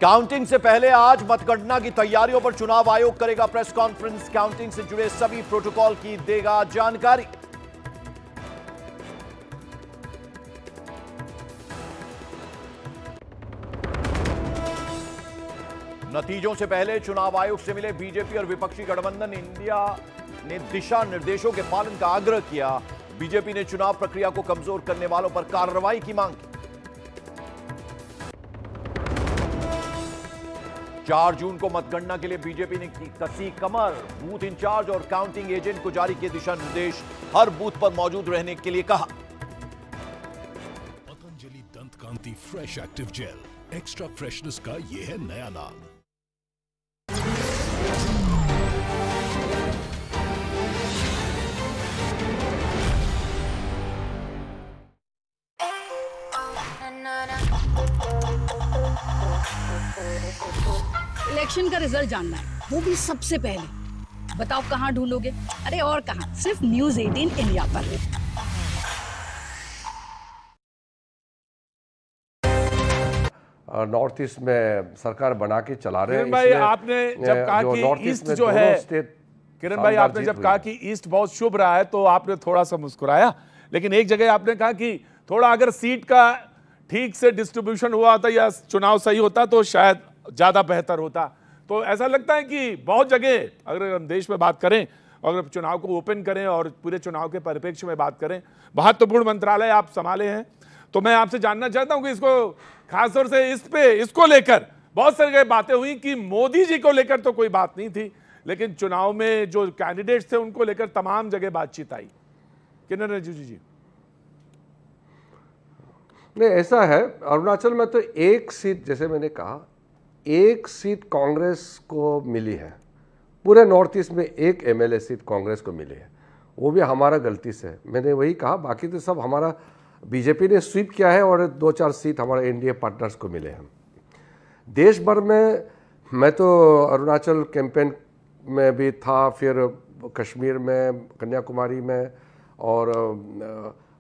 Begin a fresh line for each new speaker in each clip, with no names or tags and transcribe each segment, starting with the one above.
Counting से पहले आज मतगणना की तैयारियों पर चुनाव आयोग करेगा प्रेस कॉन्फ्रेंस। काउंटिंग से जुड़े सभी प्रोटोकॉल की देगा जानकारी। नतीजों से पहले चुनाव आयोग से मिले बीजेपी और विपक्षी गठबंधन इंडिया ने दिशा निर्देशों के पालन का आग्रह किया। बीजेपी ने चुनाव प्रक्रिया को कमजोर करने वालों पर कार्रवाई की मांग की। 4 जून को मतगणना के लिए बीजेपी ने कसी कमर। बूथ इंचार्ज और काउंटिंग एजेंट को जारी किए दिशा निर्देश। हर बूथ पर मौजूद रहने के लिए कहा।
Patanjali Dant Kanti fresh active gel, extra freshness का ये है नया नाम।
इलेक्शन का रिजल्ट जानना है, वो भी सबसे पहले। बताओ कहां ढूंढोगे? अरे और कहां, सिर्फ न्यूज़ 18 इंडिया पर।
नॉर्थ ईस्ट में सरकार बना के चला रहे हैं।
किरण भाई आपने जब कहा कि ईस्ट जो है, किरण भाई आपने जब कहा कि ईस्ट बहुत शुभ रहा है तो आपने थोड़ा सा मुस्कुराया, लेकिन एक जगह आपने कहा कि थोड़ा अगर सीट का ठीक से डिस्ट्रीब्यूशन हुआ होता या चुनाव सही होता तो शायद ज्यादा बेहतर होता। तो ऐसा लगता है कि बहुत जगह अगर हम देश में बात करें, अगर चुनाव को ओपन करें और पूरे चुनाव के परिप्रेक्ष्य में बात करें, महत्वपूर्ण मंत्रालय आप संभाले हैं, तो मैं आपसे जानना चाहता हूं कि इसको खासतौर से इसको लेकर बहुत सारी बातें हुई कि मोदी जी को लेकर तो कोई बात नहीं थी, लेकिन चुनाव में जो कैंडिडेट्स थे उनको लेकर तमाम जगह बातचीत आई। किरण रिजिजू जी।
नहीं, ऐसा है, अरुणाचल में तो एक सीट, जैसे मैंने कहा, एक सीट कांग्रेस को मिली है। पूरे नॉर्थ ईस्ट में एक एमएलए सीट कांग्रेस को मिली है, वो भी हमारा गलती से। मैंने वही कहा, बाकी तो सब हमारा बीजेपी ने स्वीप किया है और 2-4 सीट हमारे एनडीए पार्टनर्स को मिले हैं। देश भर में मैं तो अरुणाचल कैंपेन में भी था, फिर कश्मीर में, कन्याकुमारी में और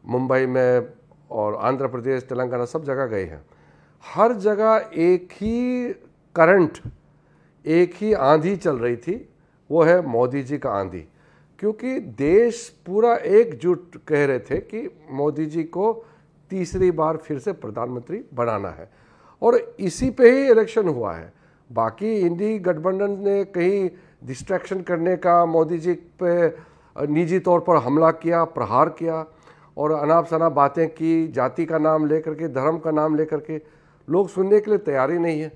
मुंबई में और आंध्र प्रदेश, तेलंगाना, सब जगह गए हैं। हर जगह एक ही करंट, एक ही आंधी चल रही थी, वो है मोदी जी का आंधी। क्योंकि देश पूरा एकजुट कह रहे थे कि मोदी जी को तीसरी बार फिर से प्रधानमंत्री बनाना है, और इसी पे ही इलेक्शन हुआ है। बाकी इंडी गठबंधन ने कहीं डिस्ट्रैक्शन करने का, मोदी जी पे निजी तौर पर हमला किया, प्रहार किया और अनाप शनाप बातें की, जाति का नाम लेकर के, धर्म का नाम लेकर के। लोग सुनने के लिए तैयार ही नहीं है।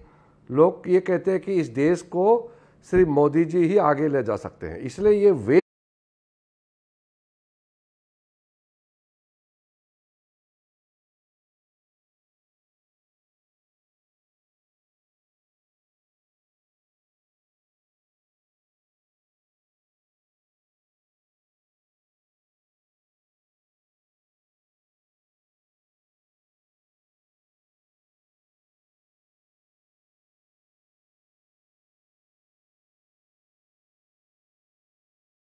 लोग ये कहते हैं कि इस देश को सिर्फ मोदी जी ही आगे ले जा सकते हैं, इसलिए ये वे